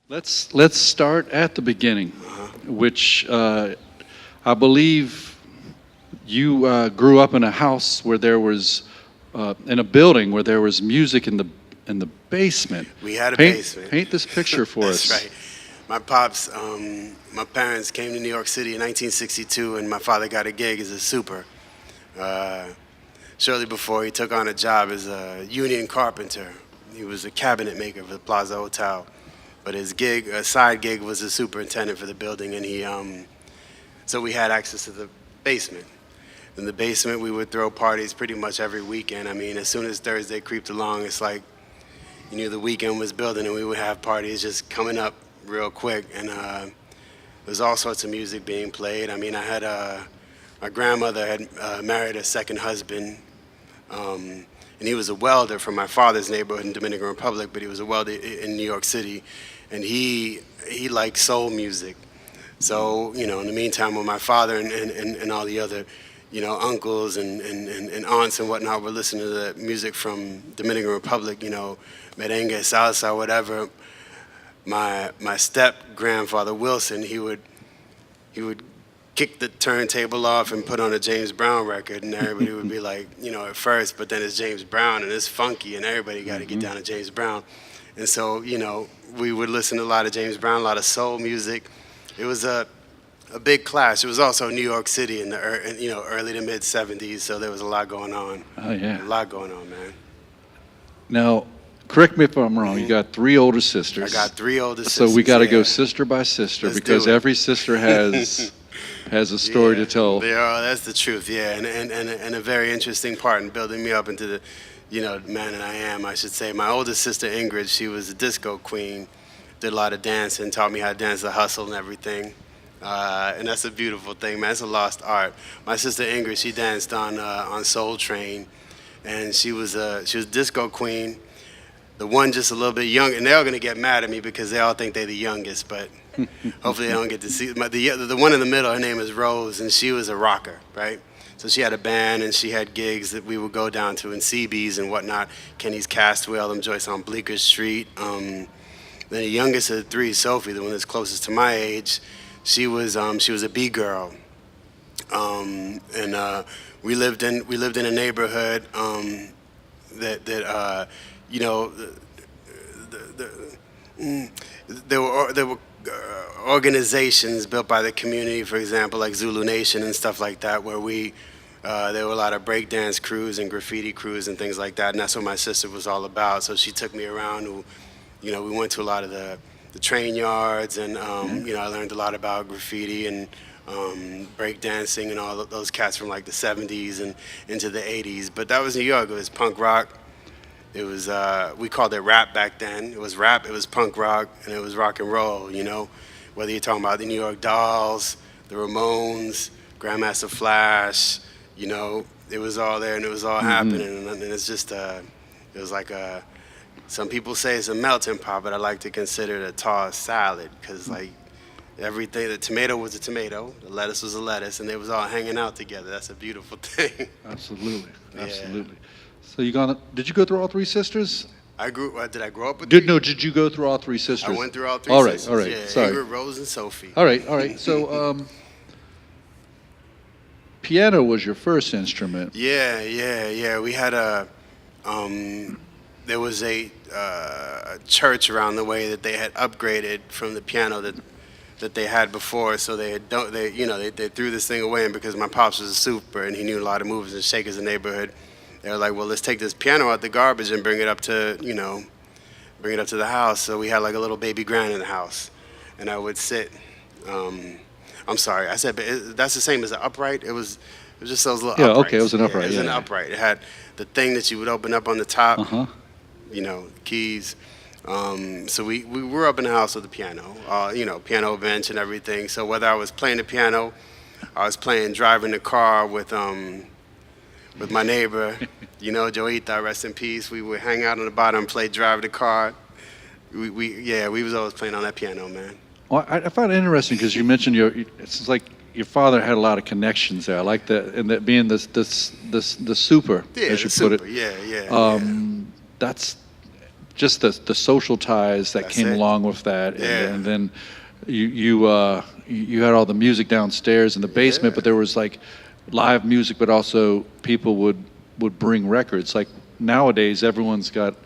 Let's start at the beginning, which I believe you grew up in a house where there was in a building where there was music in the basement. We had a Paint, basement. paint this picture for That's us. right. My pops, my parents came to New York City in 1962, and my father got a gig as a super. Shortly before, he took on a job as a union carpenter. He was a cabinet maker for the Plaza Hotel, but his gig, a side gig, was a superintendent for the building, and so we had access to the basement. In the basement, we would throw parties pretty much every weekend. I mean, as soon as Thursday creeped along, it's like you knew the weekend was building, and we would have parties just coming up real quick. And there was all sorts of music being played. I mean, I had my grandmother had married a second husband, and he was a welder from my father's neighborhood in Dominican Republic, but he was a welder in New York City, and he liked soul music. So, you know, in the meantime, when my father and all the other, you know, uncles and aunts and whatnot were listening to the music from Dominican Republic, you know, merengue, salsa, whatever, my step-grandfather, Wilson, he would kick the turntable off and put on a James Brown record, and everybody would be like, you know, at first, but then it's James Brown, and it's funky, and everybody got to get down to James Brown. And so, you know, we would listen to a lot of James Brown, a lot of soul music. It was a big clash. It was also New York City in the early to mid '70s, so there was a lot going on. Oh yeah. A lot going on, man. Now, correct me if I'm wrong. You got three older sisters. I got three older sisters. So we got to go yeah. sister by sister Let's because do it. every sister has a story to tell. That's the truth, yeah, and a very interesting part in building me up into the, you know, man that I am, I should say. My oldest sister, Ingrid, she was a disco queen, did a lot of dancing, taught me how to dance the hustle and everything. And that's a beautiful thing, man. It's a lost art. My sister Ingrid, she danced on Soul Train, and she was a disco queen. The one just a little bit young, and they're all gonna get mad at me because they all think they're the youngest, but hopefully they don't get to see. The one in the middle, her name is Rose, and she was a rocker, right? So she had a band, and she had gigs that we would go down to in CB's and whatnot. Kenny's Castaway, all them joints on Bleecker Street. Then the youngest of the three, Sophie, the one that's closest to my age, she was a B girl, and we lived in a neighborhood that you know, there were organizations built by the community, for example, like Zulu Nation and stuff like that, where there were a lot of breakdance crews and graffiti crews and things like that, and that's what my sister was all about. So she took me around. You know, we went to a lot of the train yards, and you know, I learned a lot about graffiti and breakdancing and all those cats from like the 70s and into the 80s. But that was New York. It was punk rock. It was we called it rap back then. It was rap, it was punk rock, and it was rock and roll, you know. Whether you're talking about the New York Dolls, the Ramones, Grandmaster Flash, you know, it was all there and it was all happening. And it's just, it was like some people say it's a melting pot, but I like to consider it a tossed salad because, like, everything, the tomato was a tomato, the lettuce was a lettuce, and they was all hanging out together. That's a beautiful thing. Absolutely, absolutely. Yeah. So did you go through all three sisters? Did I grow up with No, did you go through all three sisters? I went through all three all right, sisters. All right, Yeah, sorry. Ingrid, Rose, and Sophie. All right. So piano was your first instrument. Yeah. We had there was a church around the way that they had upgraded from the piano that they had before, so they threw this thing away, and because my pops was a super and he knew a lot of movers and shakers in the neighborhood, they were like, well, let's take this piano out the garbage and bring it up to the house. So we had like a little baby grand in the house, and I would sit. I'm sorry, I said, but that's the same as an upright. It was just those little uprights. Okay, it was an upright. It was an upright. It had the thing that you would open up on the top. You know, keys. So we were up in the house with the piano, piano bench and everything. So whether I was playing the piano, I was driving the car with my neighbor, you know, Joita, rest in peace. We would hang out on the bottom, drive the car. We was always playing on that piano, man. Well, I find it interesting because you mentioned it's like your father had a lot of connections there. I like that, and that being the super, as you put it. Yeah. That's just the social ties that came along with that, and then you had all the music downstairs in the basement, but there was like live music, but also people would bring records. Like nowadays, everyone's got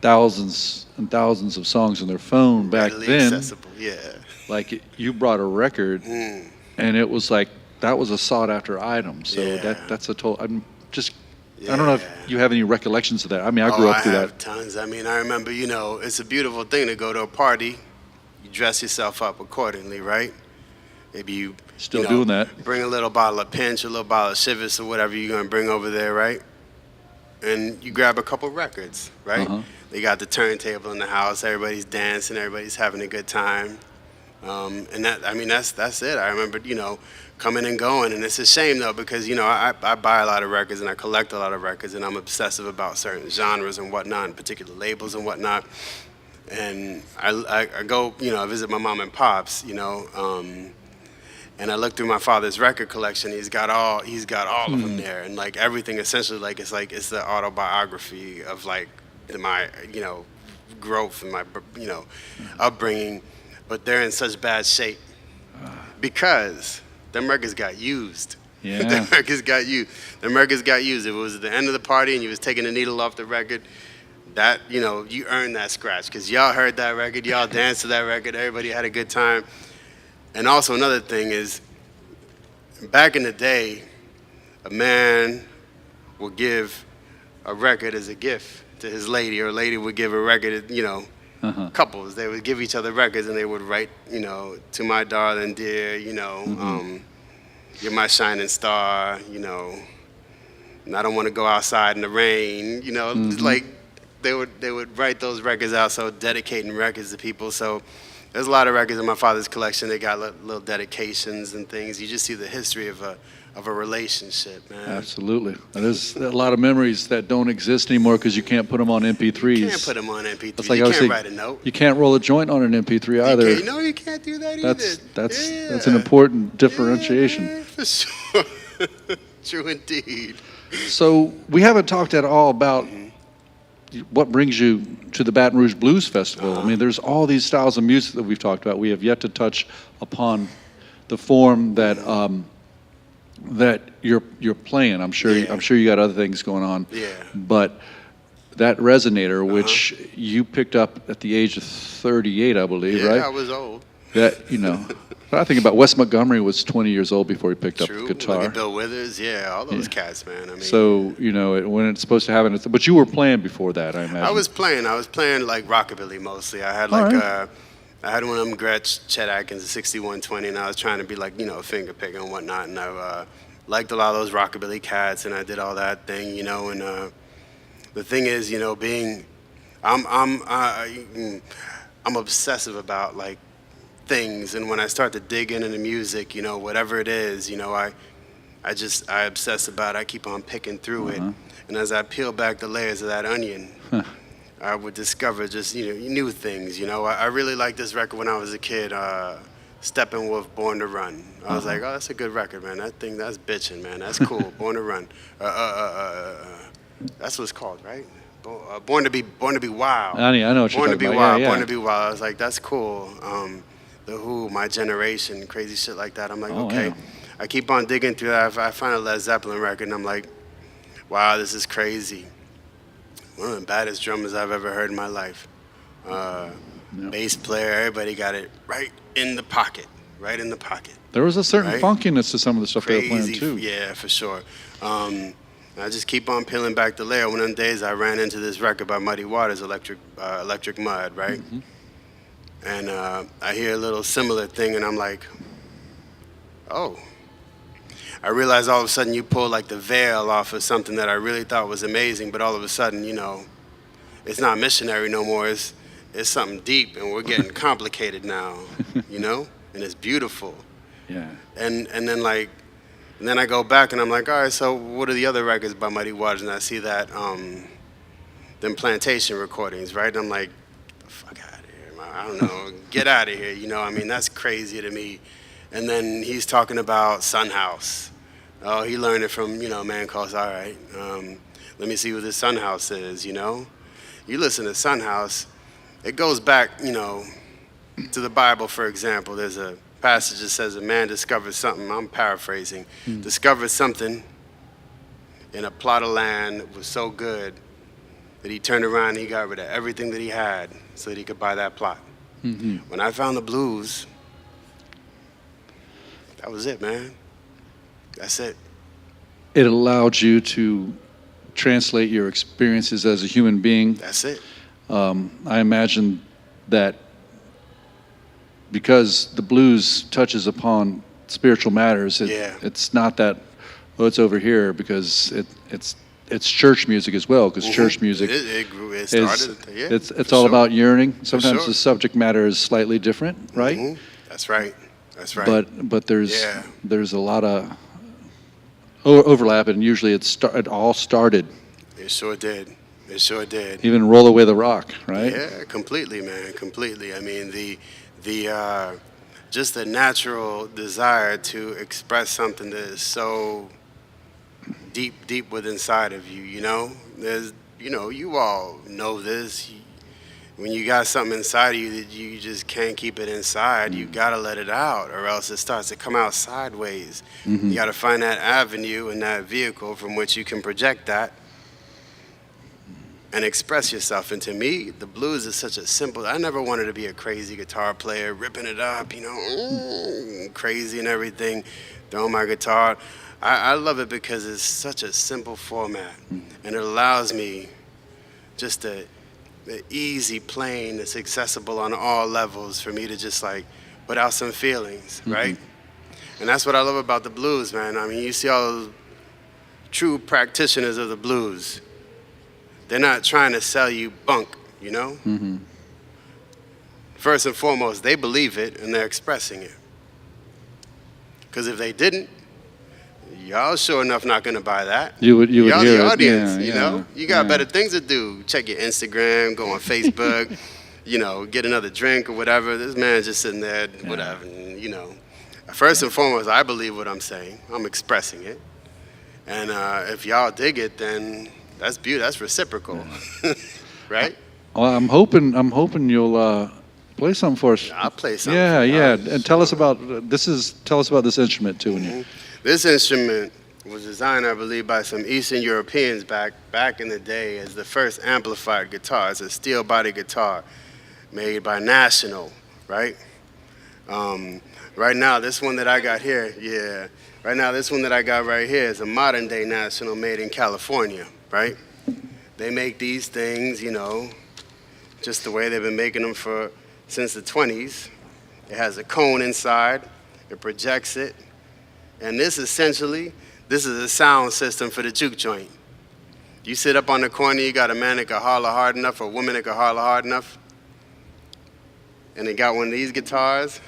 thousands and thousands of songs on their phone. Back then, accessible. like you brought a record, and it was like that was a sought after item. So that's a total. I don't know if you have any recollections of that. I mean, I grew up through I that. have tons. I mean, I remember, it's a beautiful thing to go to a party. You dress yourself up accordingly, right? Maybe you Still doing that. Bring a little bottle of Pinch, a little bottle of Chivas, or whatever you're gonna bring over there, right? And you grab a couple records, right? They got the turntable in the house. Everybody's dancing. Everybody's having a good time. And that's it. I remember, coming and going. And it's a shame, though, because, I buy a lot of records and I collect a lot of records, and I'm obsessive about certain genres and whatnot, and particular labels and whatnot. And I go, I visit my mom and pops, and I look through my father's record collection. He's got all of them there, and like everything essentially, it's the autobiography of my growth and my upbringing. But they're in such bad shape because them records got used. Yeah. Them records got used. If it was at the end of the party and you was taking the needle off the record, that you earned that scratch because y'all heard that record, y'all danced to that record, everybody had a good time. And also another thing is, back in the day, a man would give a record as a gift to his lady, or a lady would give a record, couples, they would give each other records and they would write, to my darling dear, you're my shining star, and I don't want to go outside in the rain, like they would write those records out, so dedicating records to people. So there's a lot of records in my father's collection. They got little dedications and things. You just see the history of a relationship, man. Absolutely. There's a lot of memories that don't exist anymore because you can't put them on MP3s. You can't put them on MP3s. It's like you can't write a note. You can't roll a joint on an MP3 either. You can't do that either. That's an important differentiation. Yeah, for sure. True indeed. So we haven't talked at all about what brings you to the Baton Rouge Blues Festival. I mean, there's all these styles of music that we've talked about. We have yet to touch upon the form that that you're playing. I'm sure you got other things going on. Yeah. But that resonator, which you picked up at the age of 38, I believe, right? Yeah, I was old. That But I think about Wes Montgomery was 20 years old before he picked up the guitar. Look at Bill Withers, all those cats, man. I mean, so when it's supposed to happen, but you were playing before that, I imagine. I was playing like rockabilly mostly. I had I had one of them Gretsch Chet Atkins, a 6120, and I was trying to be like a finger picker and whatnot. And I liked a lot of those rockabilly cats, and I did all that thing, And the thing is, I'm obsessive about like things, and when I start to dig into the music, whatever it is, I obsess about it. I keep on picking through it, and as I peel back the layers of that onion, I would discover just new things. I really liked this record when I was a kid, Steppenwolf, Born to Run. I was like, oh, that's a good record, man. That's bitching, man. That's cool. Born to Run. That's what it's called, right? Born to be Wild. I know what you're talking about. Born to be Wild. Yeah. Born to be Wild. I was like, that's cool. The Who, My Generation, crazy shit like that. I'm like, okay. Yeah. I keep on digging through that. I find a Led Zeppelin record, and I'm like, wow, this is crazy. One of the baddest drummers I've ever heard in my life. Bass player, everybody got it right in the pocket. There was a certain funkiness to some of the stuff they were playing, too. Yeah, for sure. I just keep on peeling back the layer. One of them days, I ran into this record by Muddy Waters, Electric Mud, right? And I hear a little similar thing, and I'm like, oh. I realized all of a sudden you pull like the veil off of something that I really thought was amazing, but all of a sudden, it's not missionary no more. It's something deep, and we're getting complicated now, and it's beautiful. Yeah. And then I go back, and I'm like, all right, so what are the other records by Muddy Waters? And I see that them Plantation recordings, right? And I'm like, fuck out of here, man. I don't know, get out of here, that's crazy to me. And then he's talking about Son House. Oh, he learned it from, a man called, all right, let me see what this Son House is, You listen to Son House, it goes back, you know, to the Bible, for example. There's a passage that says a man discovered something, I'm paraphrasing, discovered something in a plot of land that was so good that he turned around and he got rid of everything that he had so that he could buy that plot. When I found the blues, that was it, man. That's it. It allowed you to translate your experiences as a human being. That's it. I imagine that because the blues touches upon spiritual matters, it's not that, oh, it's over here, because it's church music as well, because church music it started, it's all about yearning. Sometimes sure. the subject matter is slightly different, right? That's right. That's right. But there's a lot of overlap, and usually it all started. It sure did. It sure did. Even Roll Away the Rock, right? Yeah, completely, man, completely. I mean, the just the natural desire to express something that is so deep within inside of you, you know? There's, you know, you all know this. When you got something inside of you that you just can't keep it inside, you gotta let it out, or else it starts to come out sideways. You gotta find that avenue and that vehicle from which you can project that and express yourself. And to me, the blues is such a simple, I never wanted to be a crazy guitar player, ripping it up, you know, crazy and everything, throwing my guitar. I love it because it's such a simple format, and it allows me just the easy playing that's accessible on all levels for me to just like put out some feelings, right? And that's what I love about the blues, man. I mean, you see all those true practitioners of the blues. They're not trying to sell you bunk, you know? First and foremost, they believe it and they're expressing it. Because if they didn't, y'all sure enough not gonna buy that. You would y'all hear the it. audience, Yeah, you yeah, know? You got yeah. better things to do. Check your Instagram, go on Facebook, you know, get another drink or whatever. This man's just sitting there, whatever, and, you know. First and foremost, I believe what I'm saying. I'm expressing it. And if y'all dig it, then that's beautiful. That's reciprocal, right? Well, I'm hoping you'll play something for us. I'll play something. Yeah, for yeah. y'all. And tell us about this instrument too. When you This instrument was designed, I believe, by some Eastern Europeans back in the day as the first amplified guitar. It's a steel body guitar made by National, right? Right now, this one that I got here, right now, this one that I got right here is a modern day National made in California, right? They make these things, you know, just the way they've been making them since the 20s. It has a cone inside, it projects it, and this is a sound system for the juke joint. You sit up on the corner, you got a man that can holler hard enough, or a woman that can holler hard enough, and they got one of these guitars.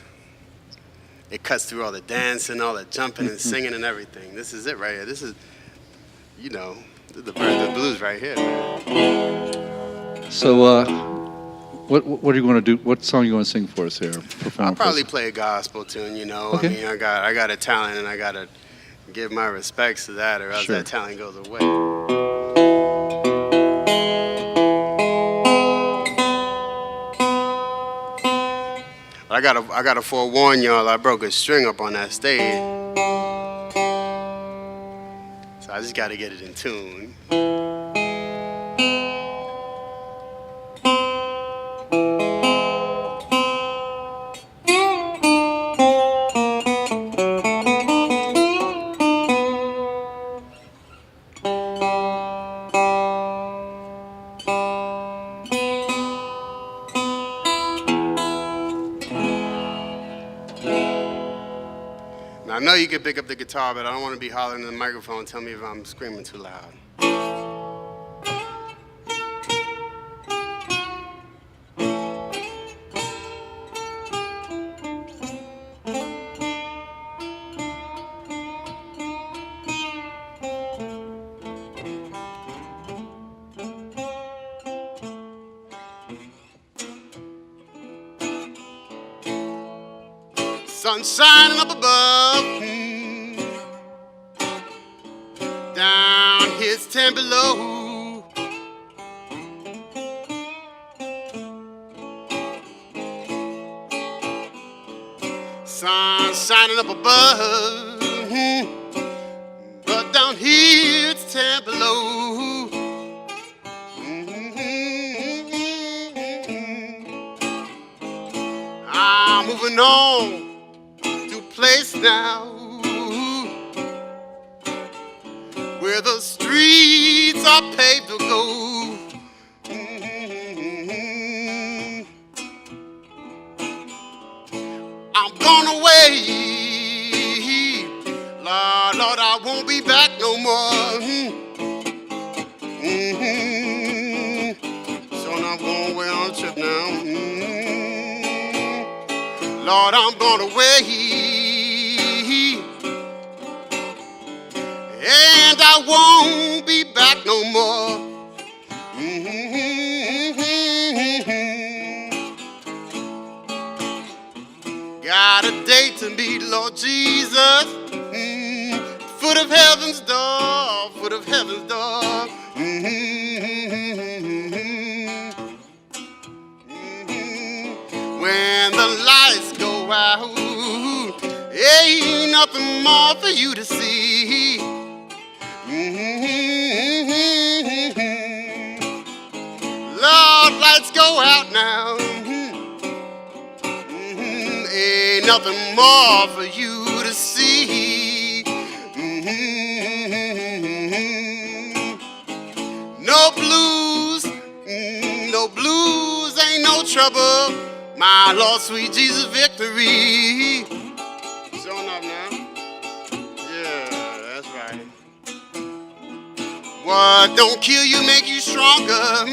It cuts through all the dancing, all the jumping and singing and everything. This is it right here. This is, you know, the blues right here, man. So, what are you going to do? What song are you going to sing for us here? I'll probably play a gospel tune, you know. Okay. I mean, I got a talent, and I got to give my respects to that, or else Sure. that talent goes away. I gotta forewarn y'all, I broke a string up on that stage. So I just gotta get it in tune. Now, I know you can pick up the guitar, but I don't want to be hollering in the microphone. Tell me if I'm screaming too loud. Sun shining up above, down here it's 10 below. sun shining up above, but down here it's 10 below. I'm moving on to a place now where the streets are paved to go. I'm gone away, Lord, Lord, I won't be back no more. So now I'm going away on a trip now. Lord, I'm gone away, and I won't be back no more. Got a date to meet, Lord Jesus. Foot of heaven's door, foot of heaven's door. When the lights go out, ain't nothing more for you to see. Lord, lights go out now. Ain't nothing more for you to see. No blues, no blues, ain't no trouble. My Lord, sweet Jesus, victory. Showing up now. Yeah, that's right. What don't kill you make you stronger.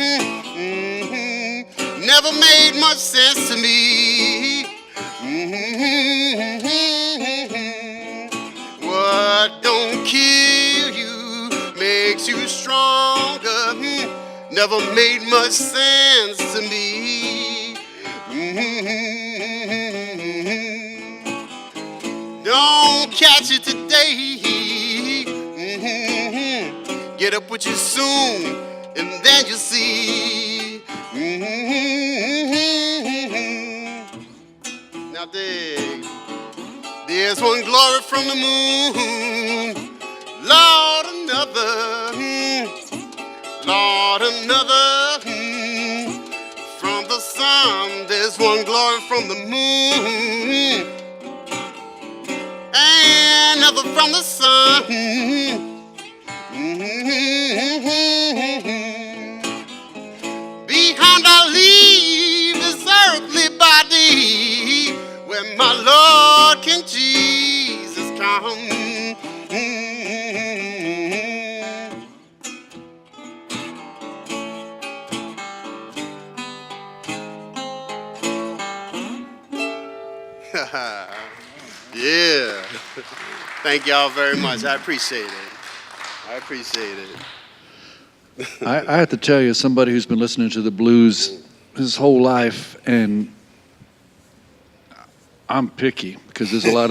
Never made much sense to me. What don't kill you makes you stronger. Never made much sense to me. Don't catch it today. Get up with you soon, and then you'll see. Now dig. There's one glory from the moon. Lord, another. Lord, another. From the sun, there's one glory from the moon. And another from the sun. Behind I leave this earthly body, where my Lord King Jesus come. Yeah. Thank y'all very much. I appreciate it. I appreciate it. I have to tell you, as somebody who's been listening to the blues his whole life, and I'm picky because there's a lot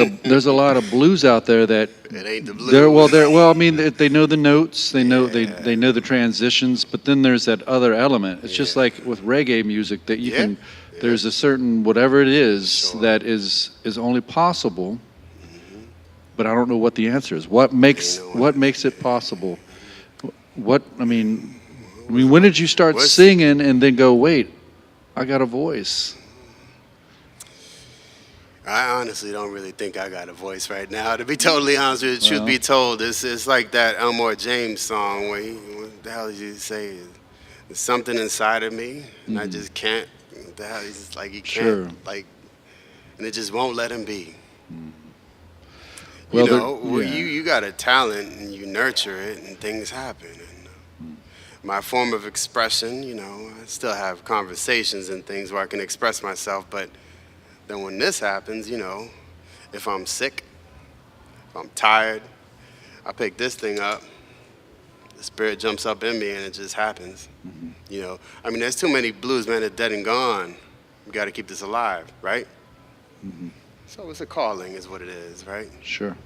of blues out there that It ain't the blues. I mean they know the notes, they know they know the transitions, but then there's that other element. It's just like with reggae music that you can. There's a certain whatever it is that is only possible, but I don't know what the answer is. What makes it possible? I mean, when did you start singing and then go, wait, I got a voice? I honestly don't really think I got a voice right now. To be totally honest with you, truth be told, it's like that Elmore James song where what the hell did you say? There's something inside of me, and I just can't. What the hell? He's just like, he can't, and it just won't let him be. Well, you got a talent, and you nurture it, and things happen. And my form of expression, I still have conversations and things where I can express myself, but then when this happens, if I'm sick, if I'm tired, I pick this thing up, the spirit jumps up in me, and it just happens. I mean, there's too many blues men that are dead and gone. We got to keep this alive, right? So it's a calling is what it is, right? Sure.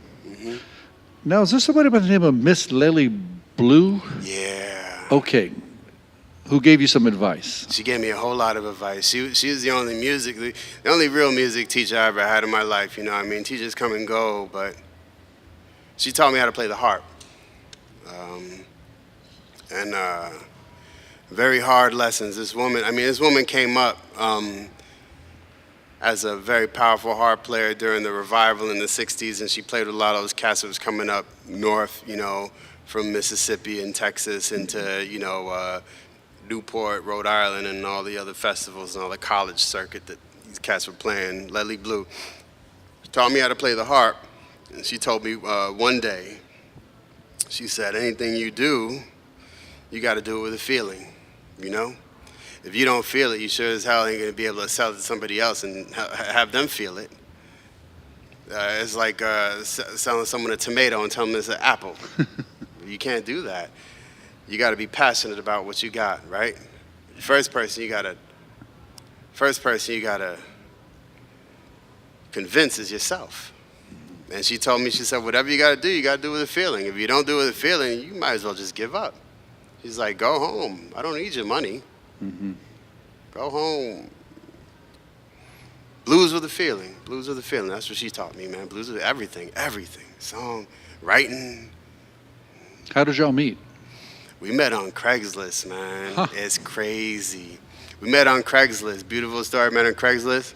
Now, is there somebody by the name of Miss Lily Blue? Yeah. Okay. who gave you some advice? She gave me a whole lot of advice. She was the only real music teacher I ever had in my life. You know what I mean? Teachers come and go, but she taught me how to play the harp. And very hard lessons. This woman came up as a very powerful harp player during the revival in the 60s, and she played with a lot of those cats that was coming up north, you know, from Mississippi and Texas into, you know, Newport, Rhode Island, and all the other festivals and all the college circuit that these cats were playing. Leslie Blue. She taught me how to play the harp, and she told me one day, she said, anything you do, you got to do it with a feeling, you know? If you don't feel it, you sure as hell ain't going to be able to sell it to somebody else and have them feel it. It's like selling someone a tomato and telling them it's an apple. You can't do that. You got to be passionate about what you got, right? First person you got to convince is yourself. And she told me, she said, whatever you got to do with a feeling. If you don't do it with a feeling, you might as well just give up. She's like, go home. I don't need your money. Mm-hmm. Go home. Blues with a feeling. Blues with a feeling. That's what she taught me, man. Blues with everything. Everything. Song, writing. How did y'all meet? We met on Craigslist, man. Huh. It's crazy. We met on Craigslist. Beautiful story, met on Craigslist.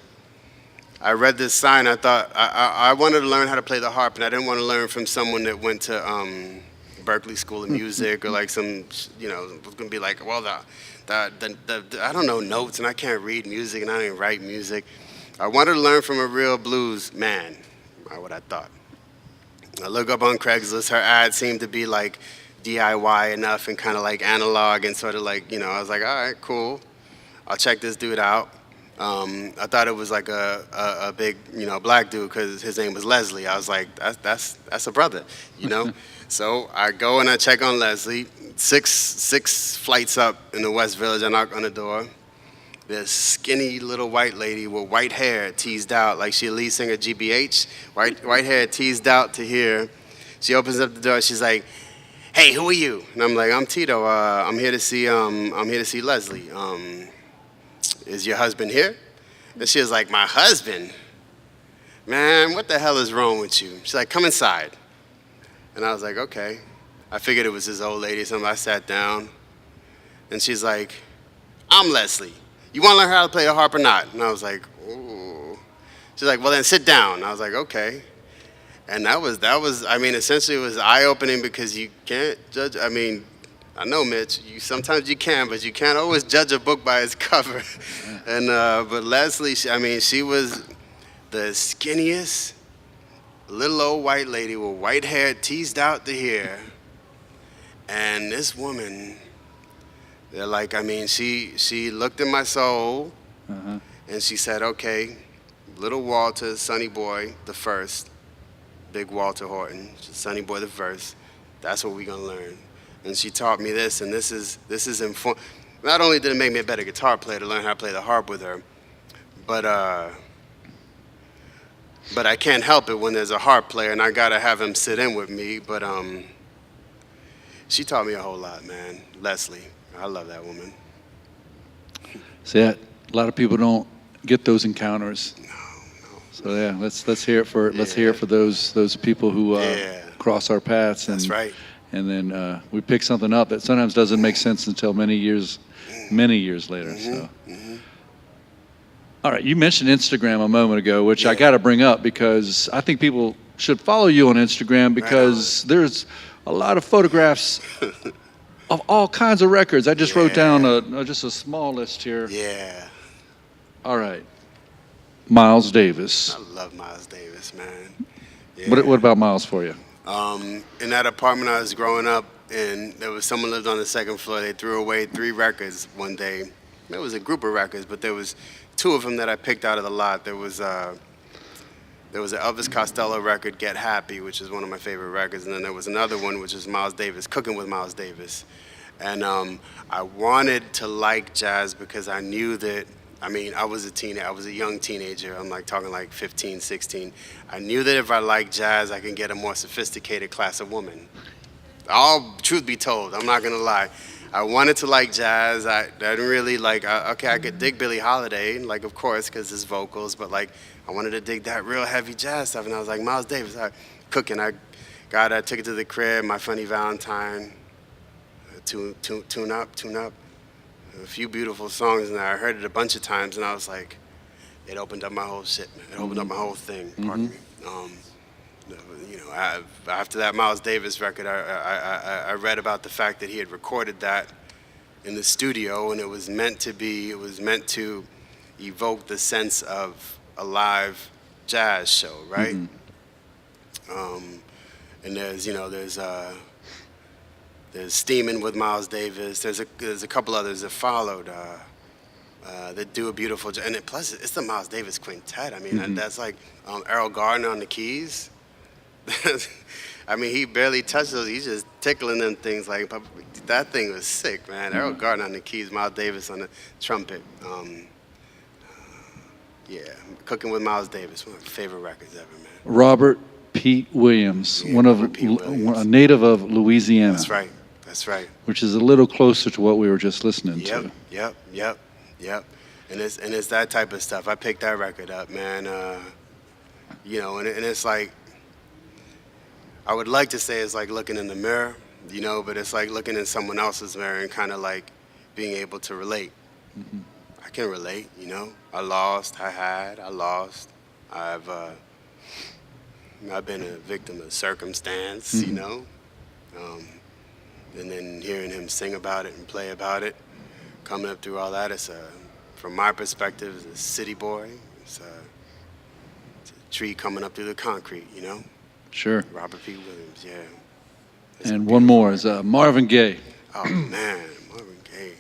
I read this sign. I thought, I wanted to learn how to play the harp, and I didn't want to learn from someone that went to Berkeley School of Music or like some, you know, it was going to be like, well, I don't know notes, and I can't read music, and I didn't write music. I wanted to learn from a real blues man, what I thought. I look up on Craigslist. Her ad seemed to be like DIY enough and kind of like analog and sort of like, you know, I was like, all right, cool. I'll check this dude out. I thought it was like a big, you know, black dude because his name was Leslie. I was like, that's a brother, you know? So I go and I check on Leslie. Six flights up in the West Village. I knock on the door. This skinny little white lady with white hair teased out like she a lead singer GBH. White hair teased out to here. She opens up the door. She's like, "Hey, who are you?" And I'm like, "I'm Tito. I'm here to see Leslie. Is your husband here?" And she was like, "My husband? Man, what the hell is wrong with you?" She's like, "Come inside." And I was like, okay. I figured it was this old lady or something. I sat down, and she's like, "I'm Leslie. You want to learn how to play the harp or not?" And I was like, ooh. She's like, "Well, then sit down." And I was like, okay. And that was, I mean, essentially it was eye-opening because you can't judge, I mean, I know, Mitch, sometimes you can, but you can't always judge a book by its cover. And but Leslie, she was the skinniest little old white lady with white hair teased out to here. And this woman, they're like, I mean, she looked in my soul, and she said, okay, little Walter, Sonny Boy the first, big Walter Horton, Sonny Boy the first, that's what we're gonna learn. And she taught me this, and this is informal. Not only did it make me a better guitar player to learn how to play the harp with her, but I can't help it when there's a harp player, and I gotta have him sit in with me. But she taught me a whole lot, man. Leslie, I love that woman. See, a lot of people don't get those encounters. No. So yeah, let's hear it for those people who cross our paths. And, that's right. And then we pick something up that sometimes doesn't make sense until many years later. So. All right, you mentioned Instagram a moment ago, which I got to bring up because I think people should follow you on Instagram because there's a lot of photographs of all kinds of records. I just wrote down just a small list here. Yeah. All right. Miles Davis. I love Miles Davis, man. Yeah. What about Miles for you? In that apartment I was growing up in, there was someone lived on the second floor. They threw away 3 records one day. There was a group of records, but there was 2 of them that I picked out of the lot. There was an Elvis Costello record, Get Happy, which is one of my favorite records, and then there was another one, which is Miles Davis, Cooking with Miles Davis. And I wanted to like jazz because I knew that, I mean, I was a young teenager. I'm like talking like 15, 16. I knew that if I liked jazz, I can get a more sophisticated class of women. All truth be told, I'm not gonna lie. I wanted to like jazz. I didn't really like. Okay, I could dig Billie Holiday, like of course, because his vocals. But like, I wanted to dig that real heavy jazz stuff, and I was like, Miles Davis. Cooking. I took it to the crib. My Funny Valentine. Tune up. A few beautiful songs, and I heard it a bunch of times, and I was like, it opened up my whole shit, man. It opened up my whole thing. Pardon me. After that Miles Davis record, I read about the fact that he had recorded that in the studio, and it was meant to evoke the sense of a live jazz show, right? And there's Steamin' with Miles Davis. There's a couple others that followed that do a beautiful job. And plus, it's the Miles Davis Quintet. I mean, that's like Errol Gardner on the keys. I mean, he barely touched those. He's just tickling them things. Like, that thing was sick, man. Errol Gardner on the keys, Miles Davis on the trumpet. Yeah, Cooking with Miles Davis, one of my favorite records ever, man. Robert Pete Williams, Yeah, a native of Louisiana. That's right. Which is a little closer to what we were just listening to. Yep. And it's that type of stuff. I picked that record up, man. And it's like, I would like to say it's like looking in the mirror, but it's like looking in someone else's mirror and kind of like being able to relate. I can relate, I lost. I've been a victim of circumstance, and then hearing him sing about it and play about it, coming up through all that, from my perspective, as a city boy, it's a tree coming up through the concrete, Sure. Robert P. Williams, yeah. And one more is Marvin Gaye. Oh, man, Marvin Gaye.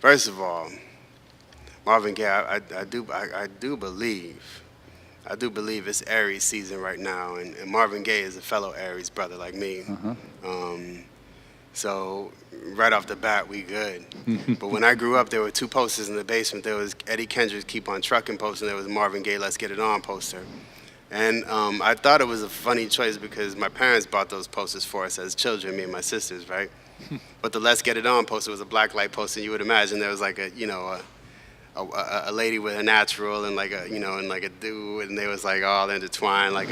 First of all, Marvin Gaye, I do believe it's Aries season right now, and Marvin Gaye is a fellow Aries brother like me. So right off the bat, we good. But when I grew up, there were two posters in the basement. There was Eddie Kendrick's Keep on Truckin' poster, and there was Marvin Gaye Let's Get It On poster. And I thought it was a funny choice because my parents bought those posters for us as children, me and my sisters, right? But the Let's Get It On poster was a black light poster. You would imagine there was like a lady with a natural and like a dude, and they was like all intertwined, like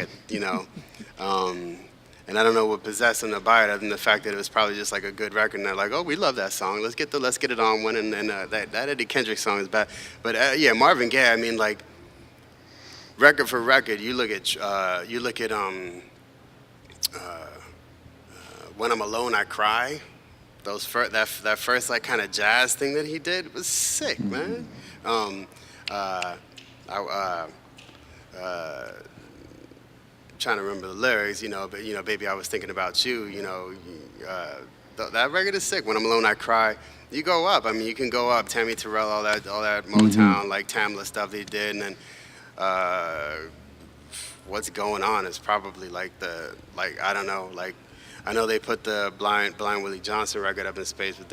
and I don't know what possessed them to buy it other than the fact that it was probably just like a good record, and they're like, oh, we love that song. Let's get It On one, and that Eddie Kendrick song is bad. But yeah, Marvin Gaye, I mean, like, record for record, you look at When I'm Alone, I Cry. That first like kind of jazz thing that he did was sick, man. Trying to remember the lyrics, but baby, I was thinking about you, that record is sick. When I'm Alone, I Cry. You go up. I mean, you can go up. Tammy Terrell, all that Motown, like Tamla stuff they did, and then What's Going On is probably like I don't know, like. I know they put the Blind Willie Johnson record up in space, but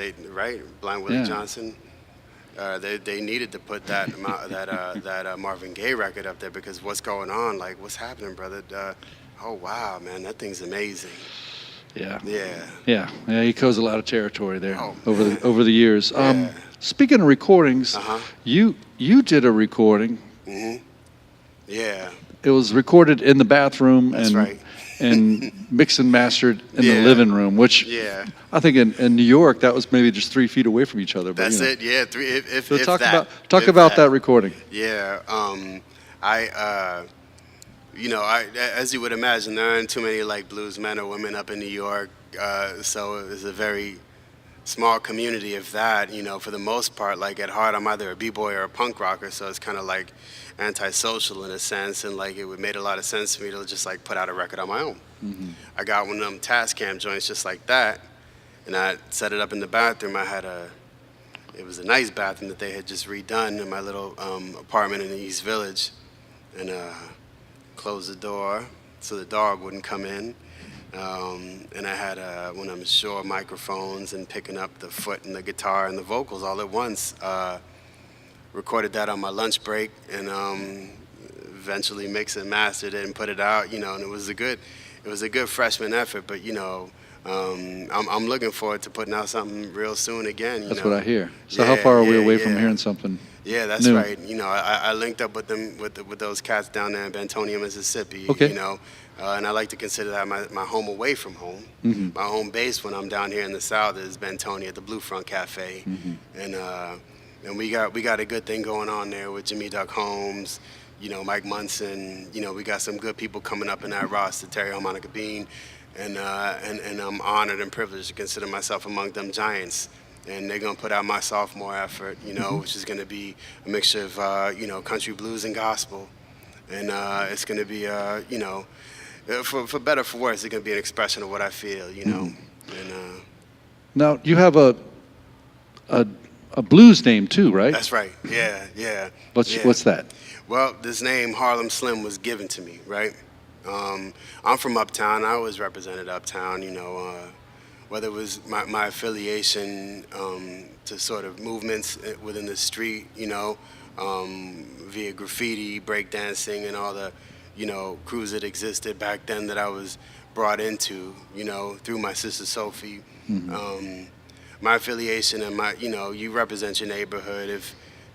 Blind Willie Johnson. They needed to put that Marvin Gaye record up there because What's Going On, like what's happening, brother? Oh wow, man, that thing's amazing. Yeah. He covers a lot of territory there over the years. Yeah. Speaking of recordings, you did a recording. Yeah. It was recorded in the bathroom. That's right. And mixed and mastered in the living room, which I think in New York that was maybe just 3 feet away from each other. But, That's it, yeah. So talk about that recording. Yeah, as you would imagine, there aren't too many like blues men or women up in New York, so it was a very small community of that. For the most part, like at heart, I'm either a b-boy or a punk rocker, so it's kind of like antisocial in a sense, and like it made a lot of sense to me to just like put out a record on my own. I got one of them Tascam joints just like that, and I set it up in the bathroom. It was a nice bathroom that they had just redone in my little apartment in the East Village, and closed the door so the dog wouldn't come in. And I had one of them Shure microphones and picking up the foot and the guitar and the vocals all at once. Recorded that on my lunch break and eventually mixed and mastered it and put it out, and it was a good freshman effort. But I'm looking forward to putting out something real soon again. That's what I hear. So how far are we away from hearing something? Yeah, that's new? right. You know, I linked up with them with those cats down there in Bentonia, Mississippi. Okay. You know, and I like to consider that my home away from home. Mm-hmm. My home base when I'm down here in the South is Bentonia at the Blue Front Cafe, and we got a good thing going on there with Jimmy Duck Holmes. You know, Mike Munson. You know, we got some good people coming up in that roster. Terry Harmonica Bean. And I'm honored and privileged to consider myself among them giants. And they're gonna put out my sophomore effort, you know, which is gonna be a mixture of you know, country blues and gospel, and it's gonna be you know, for better or for worse, it's gonna be an expression of what I feel, you know. And now you have a blues name too, right? that's right. Yeah. What's that? Well, this name Harlem Slim was given to me, right? I'm from Uptown. I always represented Uptown, you know, whether it was my affiliation to sort of movements within the street, you know, via graffiti, breakdancing, and all the, you know, crews that existed back then that I was brought into, you know, through my sister Sophie. My affiliation and my, you know, you represent your neighborhood.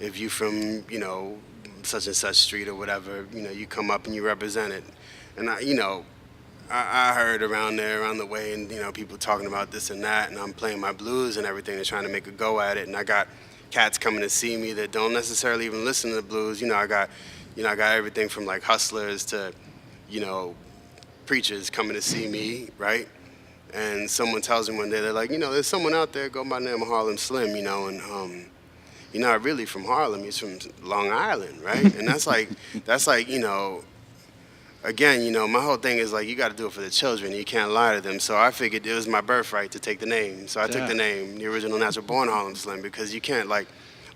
If you from, you know, such and such street or whatever, you know, you come up and you represent it. And I heard around the way, and you know, people talking about this and that, and I'm playing my blues and everything, and trying to make a go at it. And I got cats coming to see me that don't necessarily even listen to the blues. You know, I got everything from like hustlers to, you know, preachers coming to see me, right? And someone tells me one day, they're like, you know, there's someone out there go by the name of Harlem Slim, you know, and you're not really from Harlem, he's from Long Island, right? And that's like, you know. Again, you know, my whole thing is like, you got to do it for the children. You can't lie to them. So I figured it was my birthright to take the name. So I took the name, the original natural born Harlem Slim, because you can't, like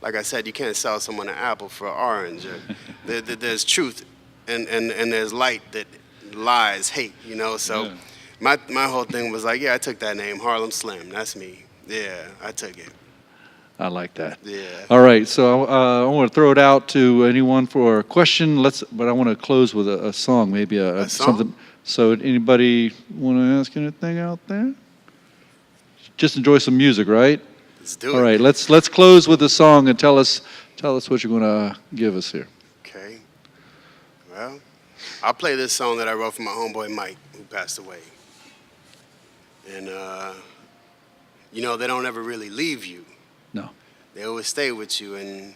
I said, you can't sell someone an apple for an orange. There's truth and there's light that lies hate, you know. So my whole thing was like, yeah, I took that name, Harlem Slim. That's me. Yeah, I took it. I like that. Yeah. All right, so I want to throw it out to anyone for a question. But I want to close with a song, maybe A song? something. So anybody want to ask anything out there? Just enjoy some music, right? Let's do it. All right, let's close with a song and tell us what you're going to give us here. Okay. Well, I'll play this song that I wrote for my homeboy Mike, who passed away. And you know, they don't ever really leave you. No. They always stay with you, and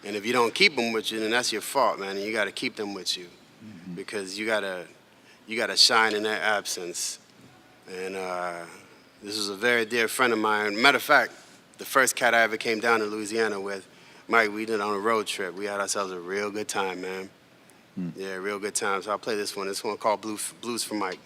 if you don't keep them with you, then that's your fault, man. And you got to keep them with you, because you gotta shine in their absence. And this is a very dear friend of mine. Matter of fact, the first cat I ever came down to Louisiana with, Mike, we did on a road trip. We had ourselves a real good time, man. Yeah, real good time. So I'll play this one. This one called Blues for Mike.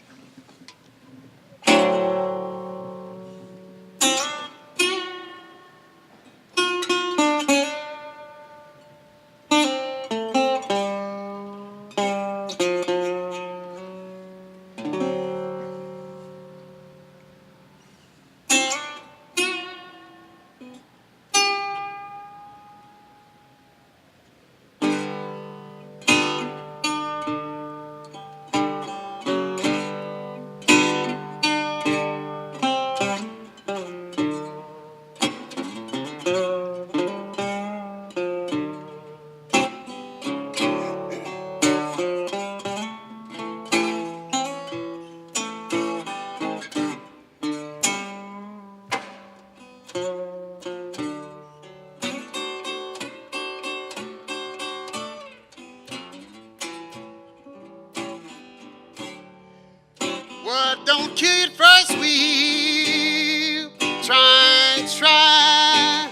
What don't kill you first, we try and try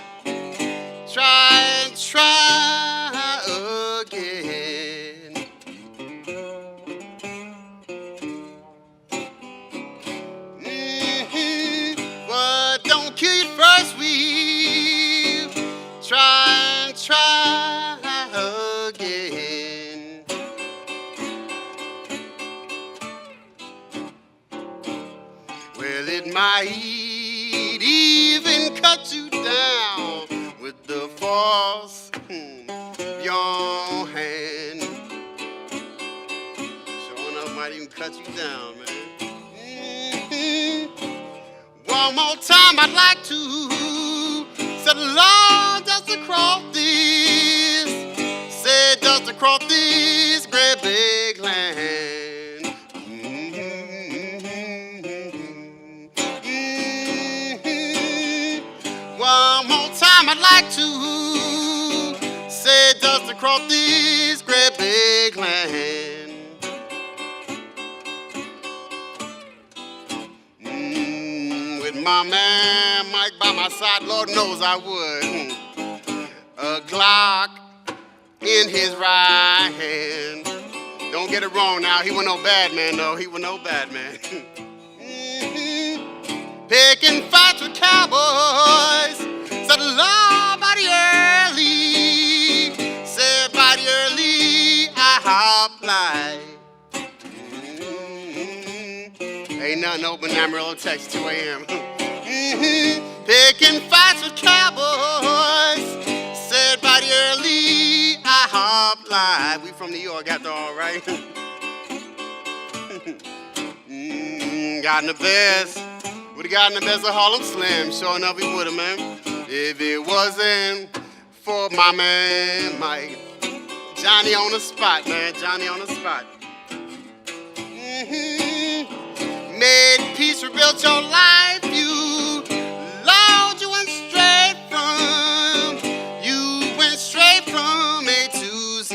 again. What don't kill you first, we try and try again. Well, it might even cut you down with the force of your hand. Sure enough, might even cut you down, man. One more time I'd like to say, Lord, just across this, say just across this great big land. One more time I'd like to say just across this great big land. With my man Mike by my side, Lord knows I would. A Glock in his right hand. Don't get it wrong now, he was no bad man though, he was no bad man. Picking fights with cowboys, said love by the early, said by the early I hopped. Ain't nothing open Amarillo, Texas, 2 a.m. Picking fights with cowboys, said by the early I hop live. We from New York, after all, right? Got in the best. Would've gotten the best of Harlem Slim. Sure enough, he would've, man. If it wasn't for my man Mike. Johnny on the spot, man. Johnny on the spot. Made peace, rebuilt your life. You, Lord, you went straight from A to Z.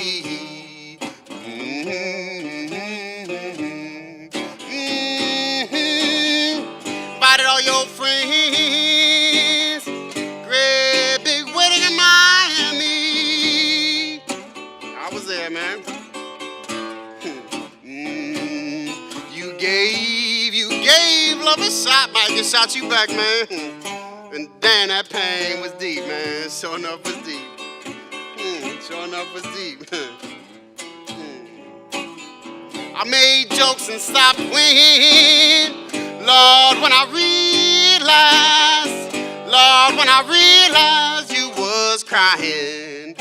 Invited all your friends, great big wedding in Miami. I was there, man. You gave love a shot, Mike, and shot you back, man. And damn, that pain was deep, man. Sure enough was deep. Sure enough was deep. I made jokes and stopped when, Lord, when I realized you was crying.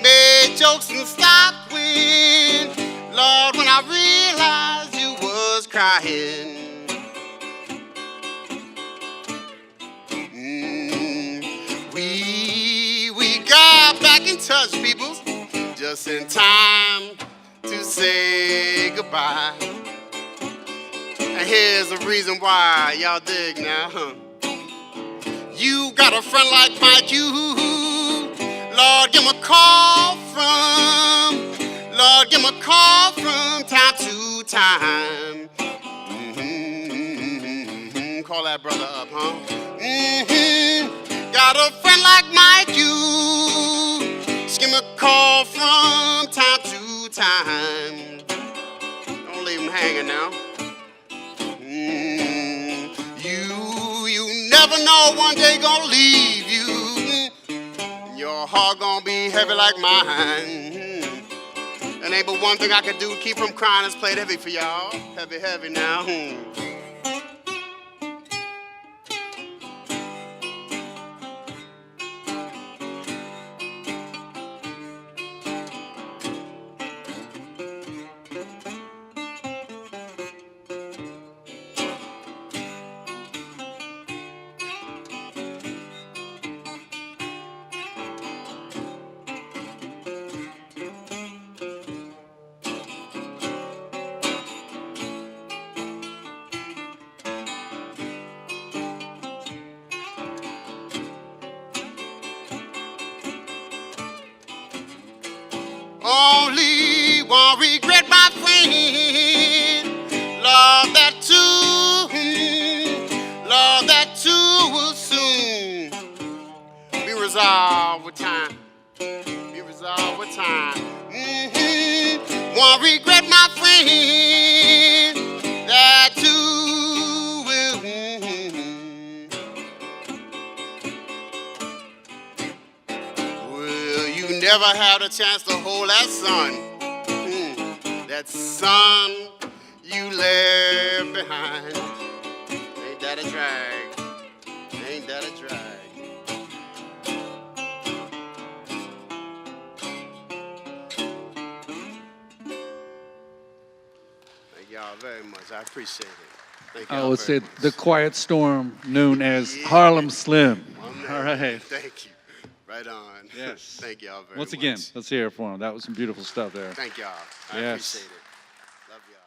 Made jokes and stopped when, Lord, when I realized you was crying. We got back in touch, people, just in time to say goodbye. And here's the reason why, y'all dig now, huh? You got a friend like Mike, you, Lord, give him a call from, Lord, give him a call from time to time. Call that brother up, huh? Got a friend like Mike, you, just give him a call from time to time. Don't leave him hanging now. You never know one day gonna leave you. Your heart gonna be heavy like mine. And ain't but one thing I can do, keep from crying. It's played heavy for y'all. Heavy, heavy now. Only one regret, my friend. Love that too will soon be resolved with time. Be resolved with time. One regret, my friend. That too will. Well, you never had a chance to hold that sun. That sun you left behind. Ain't that a drag? Ain't that a drag? y'all very much. I appreciate it. Thank I y'all would very say much. the quiet storm known as Yeah. Harlem Slim. My man. All right. Thank you. Right on. Yes. Thank y'all very Once much. again, let's hear it for him. That was some beautiful stuff there. Thank y'all. I Yes. appreciate it. Love y'all.